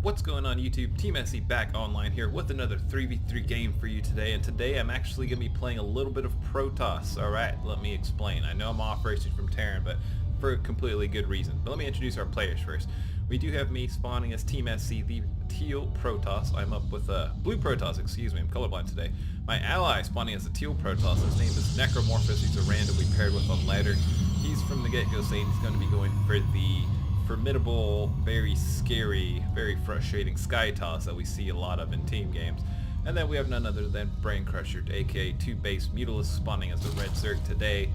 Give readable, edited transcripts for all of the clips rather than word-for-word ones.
What's going on YouTube? TeamSC back online here with another 3v3 game for you today, and today I'm actually going to be playing a little bit of Protoss. Alright, let me explain. I know I'm off racing from Terran, but for a completely good reason. But let me introduce our players first. We do have me spawning as TeamSC, the teal Protoss. I'm up with blue Protoss, excuse me, I'm colorblind today. My ally spawning as the teal Protoss. His name is Necromorphous. He's a random we paired with on ladder. He's from the get-go saying he's going to be going for the formidable, very scary, very frustrating Sky Toss that we see a lot of in team games. And then we have none other than Brain Crusher, aka 2-base Mutilus, spawning as the Red Zerg today.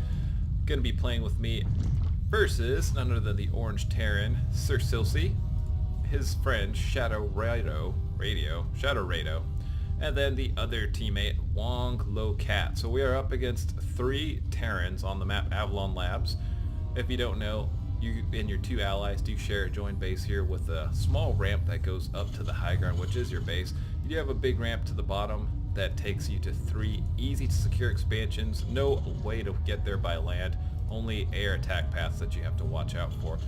Gonna be playing with me versus none other than the Orange Terran, Sir Silsey, his friend Shadow Rado, and then the other teammate, Wong Lo Cat. So we are up against 3 Terrans on the map Avalon Labs. If you don't know, you and your 2 allies do share a joint base here with a small ramp that goes up to the high ground, which is your base. You do have a big ramp to the bottom that takes you to 3 easy to secure expansions. No way to get there by land, only air attack paths that you have to watch out for.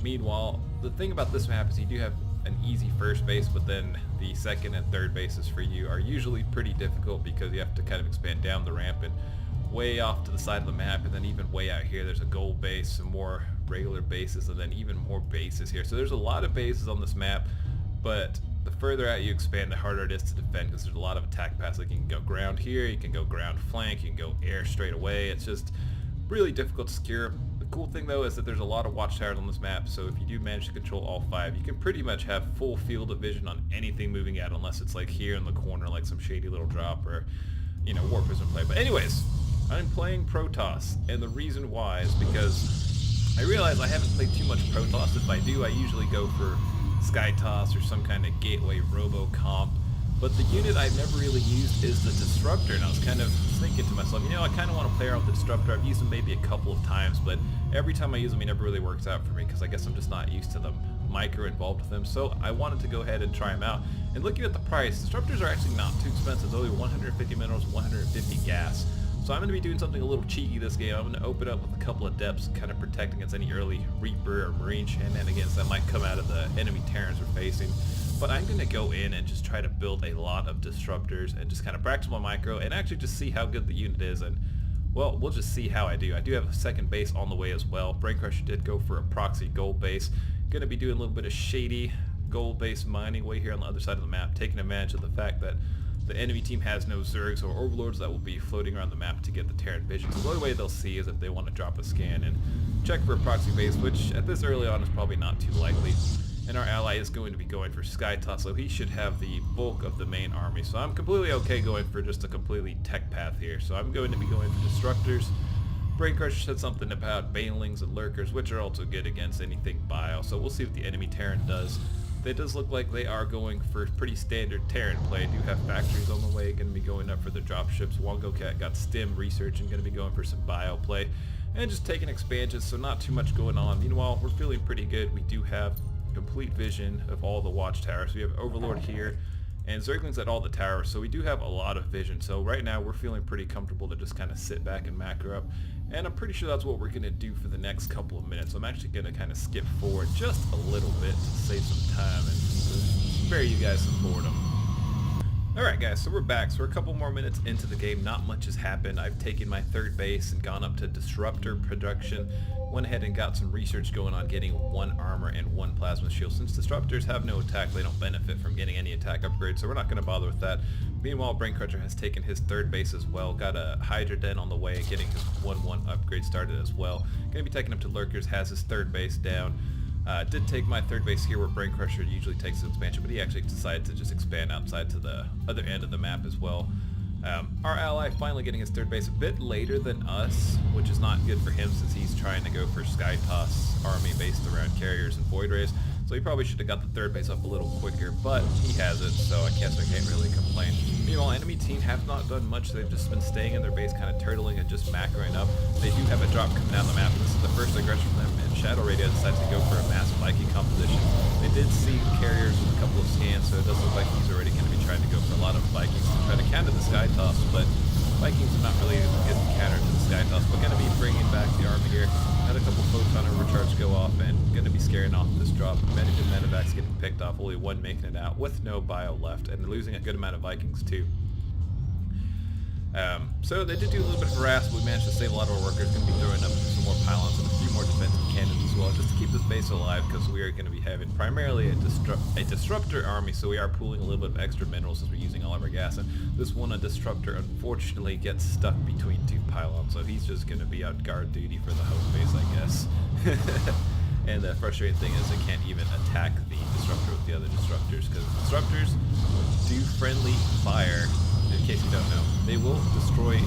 Meanwhile, the thing about this map is you do have an easy first base, but then the second and third bases for you are usually pretty difficult because you have to kind of expand down the ramp and way off to the side of the map, and then even way out here there's a gold base, some more regular bases, and then even more bases here. So there's a lot of bases on this map, but the further out you expand, the harder it is to defend because there's a lot of attack paths. Like you can go ground here, you can go ground flank, you can go air straight away. It's just really difficult to secure. The cool thing though is that there's a lot of watchtowers on this map, so if you do manage to control all 5, you can pretty much have full field of vision on anything moving out, unless it's like here in the corner, like some shady little drop or, you know, warp prism play. But anyways, I'm playing Protoss, and the reason why is because I realize I haven't played too much Protoss. If I do, I usually go for Sky Toss or some kind of gateway robo comp. But the unit I've never really used is the Disruptor, and I was kind of thinking to myself, you know, I kind of want to play around with the Disruptor. I've used him maybe a couple of times, but every time I use him, he never really works out for me because I guess I'm just not used to the micro involved with him. So I wanted to go ahead and try him out. And looking at the price, Disruptors are actually not too expensive. It's only 150 minerals, 150 gas. So I'm going to be doing something a little cheeky this game. I'm going to open up with a couple of depths, kind of protect against any early Reaper or Marine shenanigans that might come out of the enemy Terrans we're facing. But I'm going to go in and just try to build a lot of Disruptors and just kind of practice my micro and actually just see how good the unit is. And, well, we'll just see how I do. I do have a second base on the way as well. Brain Crusher did go for a proxy gold base. Going to be doing a little bit of shady gold base mining way here on the other side of the map, taking advantage of the fact that the enemy team has no Zergs or Overlords that will be floating around the map to get the Terran vision. So the only way they'll see is if they want to drop a scan and check for a proxy base, which at this early on is probably not too likely. And our ally is going to be going for Sky Toss, so he should have the bulk of the main army. So I'm completely okay going for just a completely tech path here. So I'm going to be going for Disruptors. Brain Crusher said something about Banelings and Lurkers, which are also good against anything Bile. So we'll see what the enemy Terran does. It does look like they are going for pretty standard Terran play. Do have factories on the way, going to be going up for the dropships. Wongo Cat got stim research and going to be going for some bio play. And just taking expansions, so not too much going on. Meanwhile, we're feeling pretty good. We do have complete vision of all the watchtowers. We have Overlord here and Zerglings at all the towers, so we do have a lot of vision. So right now we're feeling pretty comfortable to just kind of sit back and macro up, and I'm pretty sure that's what we're going to do for the next couple of minutes. I'm actually going to kind of skip forward just a little bit to save some time and spare you guys some boredom. Alright guys, so we're back. So we're a couple more minutes into the game. Not much has happened. I've taken my third base and gone up to Disruptor production. Went ahead and got some research going on getting 1 armor and 1 plasma shield. Since Disruptors have no attack, they don't benefit from getting any attack upgrades, so we're not going to bother with that. Meanwhile, Brain Crusher has taken his third base as well. Got a Hydra Den on the way, getting his 1-1 upgrade started as well. Going to be taking him to Lurkers, has his third base down. Did take my third base here where Brain Crusher usually takes his expansion, but he actually decided to just expand outside to the other end of the map as well. Our ally finally getting his third base a bit later than us, which is not good for him since he's trying to go for Sky Toss army based around carriers and void rays. So he probably should have got the third base up a little quicker, but he has it, so I can't really complain. Meanwhile, enemy team have not done much. They've just been staying in their base, kind of turtling and just macroing up. They do have a drop coming down the map. This is the first aggression from them, and Shadow Radio decided to go for a massive Viking composition. They did see carriers with a couple of scans, so it does look like he's already going to be trying to go for a lot of Vikings to try to counter the Sky Toss, but Vikings are not really a good counter to the Skytoss, but going to be bringing back the army here. Had a couple photon overcharge go off and going to be scaring off this drop. Many good medevacs getting picked off, only one making it out with no bio left, and losing a good amount of Vikings too. So they did do a little bit of harass, but we managed to save a lot of our workers. Going to be throwing up some more pylons and a few more defensive cannons as well, just to keep this base alive, because we are going to be having primarily a Disruptor army, so we are pooling a little bit of extra minerals as we're using all of our gas. And this one, a Disruptor, unfortunately gets stuck between two pylons, so he's just going to be on guard duty for the home base, I guess. And the frustrating thing is they can't even attack the Disruptor with the other Disruptors, because Disruptors do friendly fire. In case you don't know, they will destroy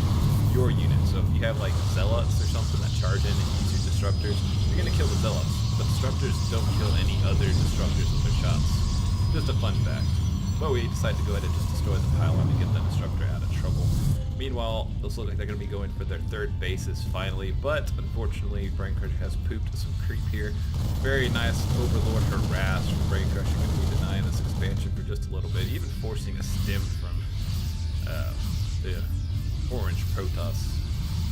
your unit. So if you have like Zealots or something that charge in and use your Disruptors, you're going to kill the Zealots. But Disruptors don't kill any other Disruptors with their shots. Just a fun fact. But we decided to go ahead and just destroy the pylon to get the Disruptor out of trouble. Meanwhile, those look like they're going to be going for their third bases finally, but unfortunately Braincrusher has pooped some creep here. Very nice Overlord harass from Braincrusher, going to be denying this expansion for just a little bit, even forcing a stim from the orange Protoss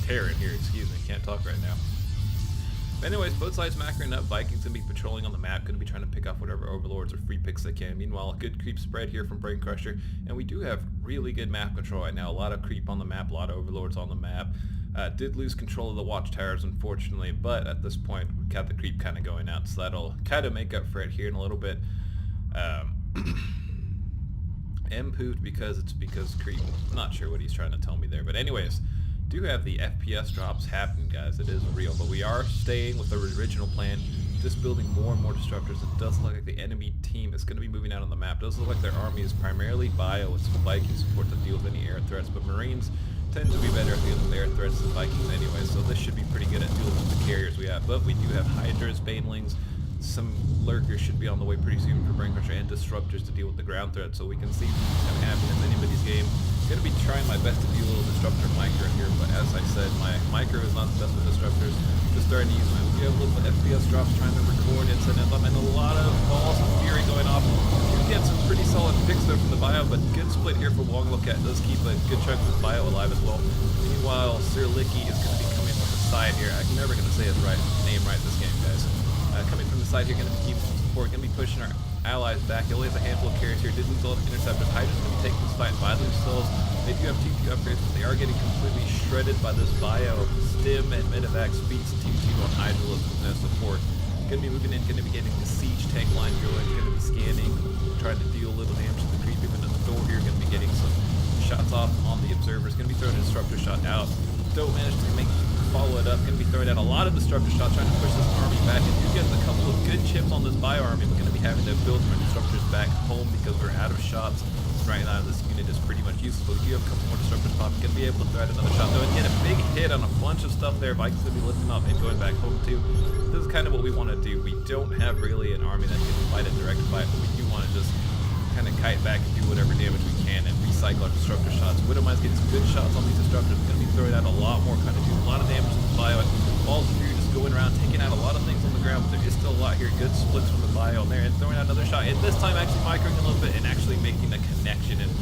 Terran here, excuse me, can't talk right now. But anyways, both sides macroing up. Vikings going to be patrolling on the map, going to be trying to pick off whatever overlords or free picks they can. Meanwhile, a good creep spread here from Braincrusher, and we do have really good map control right now. A lot of creep on the map, a lot of overlords on the map. Did lose control of the watchtowers, unfortunately, but at this point, we got the creep kind of going out, so that'll kind of make up for it here in a little bit. M pooped because creep. I'm not sure what he's trying to tell me there, but anyways, do have the FPS drops happen, guys. It is real, but we are staying with the original plan, just building more and more Disruptors. It does look like the enemy team is going to be moving out on the map. It does look like their army is primarily bio with some Viking support to deal with any air threats, but Marines tend to be better at dealing with air threats than Vikings anyway, so this should be pretty good at dealing with the carriers we have. But we do have Hydras, Banelings, some lurkers should be on the way pretty soon for Braincrusher, and Disruptors to deal with the ground threat, so we can see what's happening in anybody's game. Going to be trying my best to do a little Disruptor micro here, but as I said, my micro is not the best with Disruptors. Just starting to use my, we have a little FPS drops trying to record incident, and a lot of balls of fury going off. You get some pretty solid picks though from the bio, but good split here for Wong Lokat. Does keep a good chunk of his bio alive as well. Meanwhile, Sir Licky is going to be coming from the side here. I'm never going to say his name right this game, guys. Coming from the side here, going to keep some support, going to be pushing our allies back. He only has a handful of carriers here. Did lose all the interceptors. Hydra's going to be taking this fight by themselves. They do have TP upgrades, but they are getting completely shredded by this bio. Stim and medevac speeds TP on Hydra with no support. Going to be moving in, going to be getting the siege tank line going, going to be scanning, trying to deal a little damage to the creep. Even at the door here, going to be getting some shots off on the observers. Going to be throwing a Disruptor shot out. Don't manage to follow it up. Going to be throwing out a lot of Disruptor shots, trying to push this army back. And you get a couple of good chips on this bio army. We're going to be having to build more Disruptors back home because we're out of shots. Right now, this unit is pretty much useless, but we do have a couple more Disruptors popping. Going to be able to throw out another shot, though, and get a big hit on a bunch of stuff there. Vikings going to be lifting up and going back home, too. This is kind of what we want to do. We don't have really an army that can fight a direct fight, but we do want to just kind of kite back and do whatever damage we can and recycle our Disruptor shots. Widowmine's getting some good shots on these Disruptors. Going to be throwing out a lot more, kind of doing a lot of damage to the bio. Balls of fury just going around, taking out a lot of things on the ground, but there is still a lot here. Good splits from the bio on there, and throwing out another shot. And this time actually microing a little bit and actually making a connection and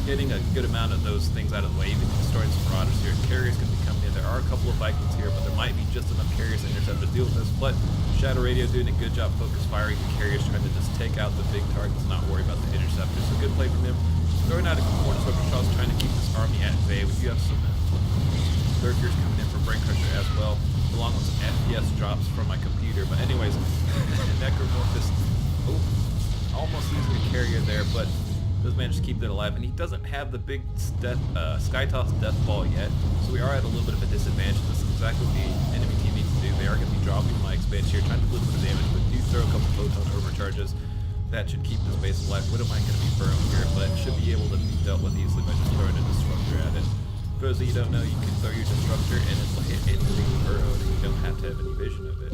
getting a good amount of those things out of the way. Even destroying some Marauders here. Carriers going to be coming in. There are a couple of Vikings here, but there might be just enough carriers and interceptors to deal with this. But Shadow Radio doing a good job focus firing the carriers, trying to just take out the big targets, not worry about the interceptors. So good play from him. Throwing out a couple more Disruptor shots, trying to keep this army at bay. We do have some lurkers coming in from Braincrusher as well, along with some FPS drops from my computer. But anyways, Necromorphous, almost losing a carrier there, but does manage to keep it alive. And he doesn't have the big Skytoss Deathball yet, so we are at a little bit of a disadvantage. This is exactly what the enemy team needs to do. They are going to be dropping my expansion here, trying to do a little bit of damage, but do throw a couple photon overcharges. That should keep this base alive. Widowmine going to be burned here, but should be able to be dealt with easily by just throwing a Disruptor at it. For those of you who don't know, you can throw your Disruptor and it will hit anything burrowed, and you don't have to have any vision of it.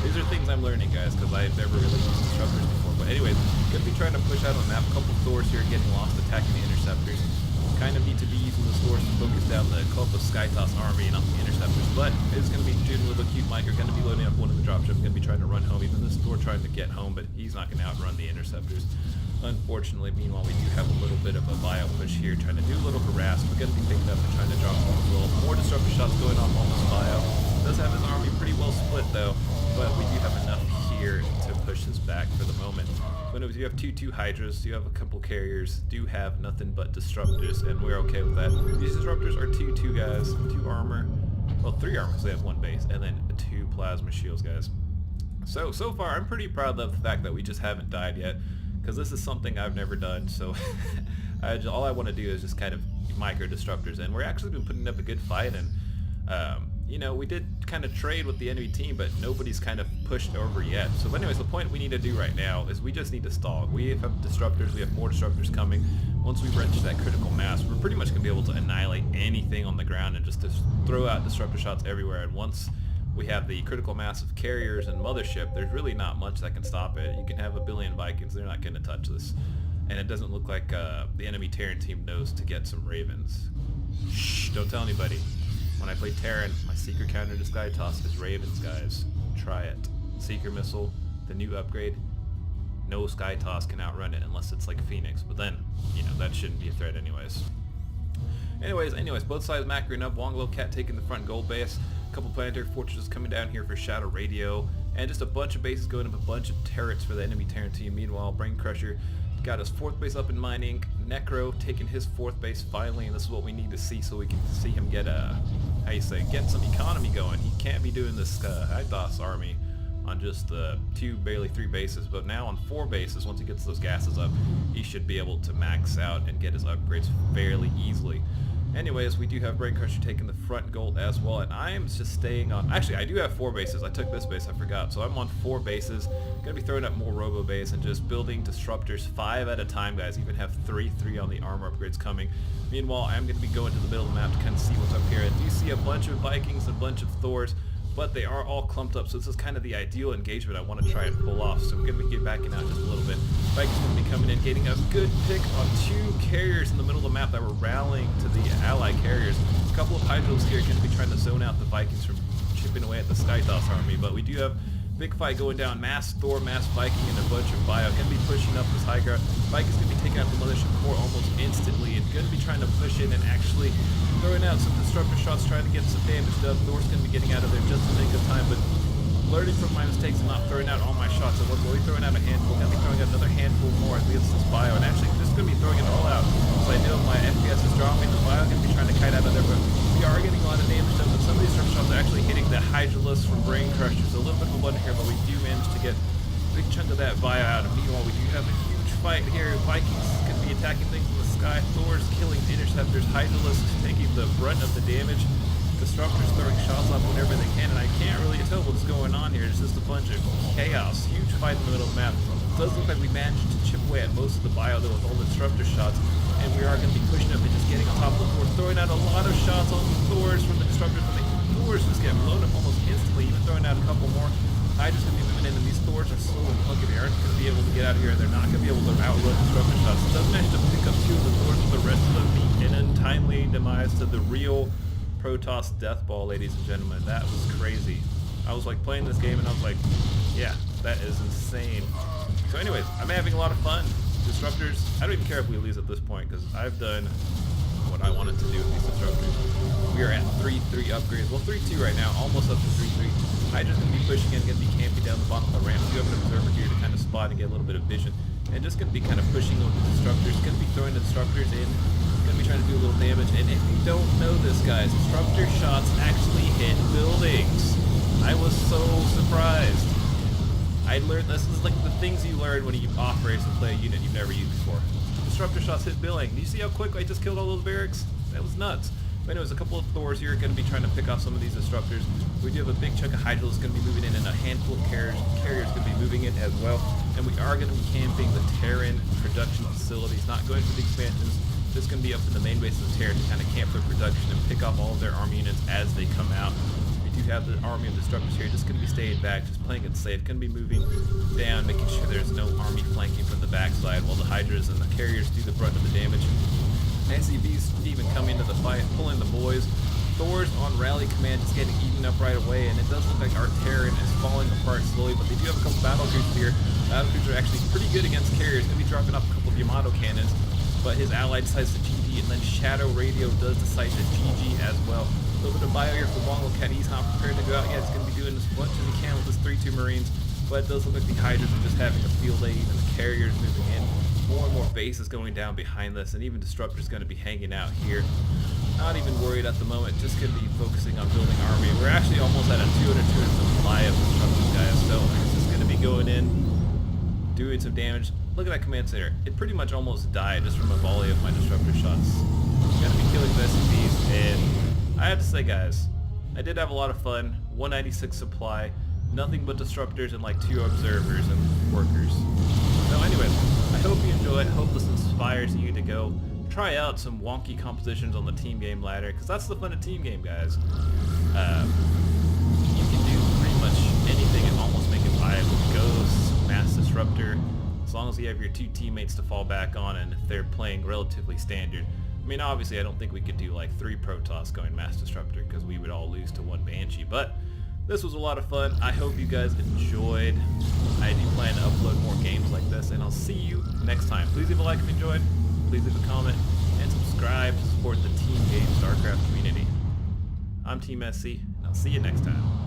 These are things I'm learning, guys, because I've never really used Disruptors before. But anyways, going to be trying to push out on the map. A couple Thors here getting lost attacking the interceptors. Kind of need to be using the Thors to focus down the clump of Skytoss army and not the interceptors. But it's going to be doing a little cute micro. Going to be loading up one of the dropships. Going to be trying to run home. Even this Thor trying to get home, but he's not going to outrun the interceptors. Unfortunately, meanwhile, we do have a little bit of a bio push here, trying to do a little harass. We're going to be picking up and trying to drop a little more disruptor shots going on this bio. Does have his army pretty well split though, but we do have enough here to push this back for the moment. But anyways, you have two Hydras, you have a couple carriers, do have nothing but disruptors, and we're okay with that. These disruptors are two guys, 2 armor, well 3 armor, so they have 1 base, and then 2 plasma shields, guys. So far, I'm pretty proud of the fact that we just haven't died yet, because this is something I've never done, so all I want to do is just kind of micro disruptors, and we're actually been putting up a good fight, and you know, we did kind of trade with the enemy team, but nobody's kind of pushed over yet. So anyways, the point we need to do right now is we just need to stall. We have disruptors, we have more disruptors coming. Once we reach that critical mass, we're pretty much going to be able to annihilate anything on the ground and just throw out disruptor shots everywhere. And once we have the critical mass of carriers and mothership, there's really not much that can stop it. You can have a billion Vikings, they're not going to touch this. And it doesn't look like the enemy Terran team knows to get some Ravens. Shh, don't tell anybody. When I play Terran, my secret counter to Sky Toss is Ravens, guys. Try it. Seeker Missile, the new upgrade. No Sky Toss can outrun it unless it's like Phoenix, but then, you know, that shouldn't be a threat anyways. Anyways, both sides macroing up. Wonglow Cat taking the front gold base. A couple planetary fortresses coming down here for Shadow Radio. And just a bunch of bases going up, a bunch of turrets for the enemy Terran team. Meanwhile, Brain Crusher got his 4th base up in mining. Necro taking his 4th base finally, and this is what we need to see so we can see him get get some economy going. He can't be doing this Hydos army on just 2, barely 3 bases, but now on 4 bases, once he gets those gases up, he should be able to max out and get his upgrades fairly easily. Anyways, we do have Brain Crusher taking the front gold as well, and I am just staying on... Actually, I do have 4 bases. I took this base, I forgot. So I'm on 4 bases. Going to be throwing up more Robo Base and just building disruptors 5 at a time, guys. Even have 3 on the armor upgrades coming. Meanwhile, I'm going to be going to the middle of the map to kind of see what's up here. I do see a bunch of Vikings, a bunch of Thors, but they are all clumped up, so this is kind of the ideal engagement I want to try and pull off. So I'm going to be backing out just a little bit. Vikings going to be coming in, getting a good pick on 2 carriers in the middle of the map that were rallying to the ally carriers. A couple of Hydros here going to be trying to zone out the Vikings from chipping away at the Skytos army, but we do have big fight going down. Mass Thor, Mass Viking, and a bunch of Bio. Going to be pushing up this high ground. Vikings going to be taking out the Mothership Core almost instantly, and going to be trying to push in and actually throwing out some disruptor shots, trying to get some damage done. Thor's going to be getting out of there just in the nick of time, but learning from my mistakes and not throwing out all my shots. And once we're throwing out a handful, going to be throwing out another handful more against this Bio, and actually just going to be throwing it all out. So I know my FPS is dropping, the Bio going to be trying to kite out of there, but we are getting a lot of damage done, but some of these disruptor shots are actually hitting the Hydralis from Brain Crushers. A little bit of a blunder here, but we do manage to get a big chunk of that Bio out. And meanwhile, we do have a huge fight here. Vikings going to be attacking things in the sky. Thor's killing interceptors. Hydralis is taking the brunt of the damage. Disruptors throwing shots off whenever they can, and I can't really tell what's going on here. It's just a bunch of chaos. Huge fight in the middle of the map. It does look like we managed to chip away at most of the Bio though with all the disruptor shots, and we are going to be pushing up and just getting on top of the Thor, throwing out a lot of shots on the Thors from the disruptors, and the Thors just get blown up almost instantly, even throwing out a couple more. Hydra's going to be moving in, and these Thors are slow and clunky. They aren't going to be able to get out of here, and they're not going to be able to outrun disruptor shots. It does manage to pick up 2 of the Thors, but the rest of them meet an untimely demise to the real Protoss Deathball, ladies and gentlemen. That was crazy. I was like playing this game and I was like, yeah, that is insane. So anyways, I'm having a lot of fun. Disruptors, I don't even care if we lose at this point because I've done what I wanted to do with these disruptors. We are at 3-3 upgrades. Well, 3-2 right now, almost up to 3-3. Hydra's going to be pushing in, going to be camping down the bottom of the ramp. We have an observer here to kind of spot and get a little bit of vision. And just going to be kind of pushing with the disruptors. Going to be throwing the disruptors in. Going to be trying to do a little damage. And if you don't know this, guys, disruptor shots actually hit buildings. I was so surprised. I learned this is like the things you learn when you operate and play a unit you've never used before. Disruptor shots hit building. Do you see how quick I just killed all those barracks? That was nuts. But anyways, a couple of Thors here are going to be trying to pick off some of these disruptors. We do have a big chunk of Hydrals going to be moving in, and a handful of carriers going to be moving in as well. And we are going to be camping the Terran production facilities, not going for the expansions. Just going to be up in the main base of the Terran to kind of camp their production and pick off all of their army units as they come out. We do have the army of disruptors here, just going to be staying back, just playing it safe. Going to be moving down, making sure there's no army flanking from the backside while the Hydras and the carriers do the brunt of the damage. SCV's even coming into the fight, pulling the boys. Thor's on rally command just getting eaten up right away, and it does look like our Terran is falling apart slowly, but they do have a couple battle crews here. Battle crews are actually pretty good against carriers. Going to be dropping off a couple of Yamato cannons, but his ally decides to GG, and then Shadow Radio does decide to GG as well. A little bit of bio here for Wonglocat. He's not prepared to go out yet. He's going to be doing as much as he can with his 3-2 Marines, but it does look like the Hydras are just having a field day, and the carriers moving in. More and more bases going down behind this, and even Disruptor's going to be hanging out here. Not even worried at the moment, just going to be focusing on building army. We're actually almost at a 200 supply of Disruptors, guys, so it's just going to be going in, doing some damage. Look at that command center. It pretty much almost died just from a volley of my Disruptor shots. Going to be killing the SCVs, and I have to say, guys, I did have a lot of fun. 196 supply, nothing but Disruptors and like 2 observers and workers. So anyways, I hope you enjoy it. I hope this inspires you to go try out some wonky compositions on the team game ladder, because that's the fun of team game, guys. You can do pretty much anything and almost make it viable. Ghosts, Mass Disruptor, as long as you have your 2 teammates to fall back on, and if they're playing relatively standard. I mean, obviously I don't think we could do like 3 Protoss going Mass Disruptor, because we would all lose to 1 Banshee, but this was a lot of fun. I hope you guys enjoyed. I do plan to upload more games like this, and I'll see you next time. Please leave a like if you enjoyed. Please leave a comment and subscribe to support the Team Game StarCraft community. I'm TeamSC, and I'll see you next time.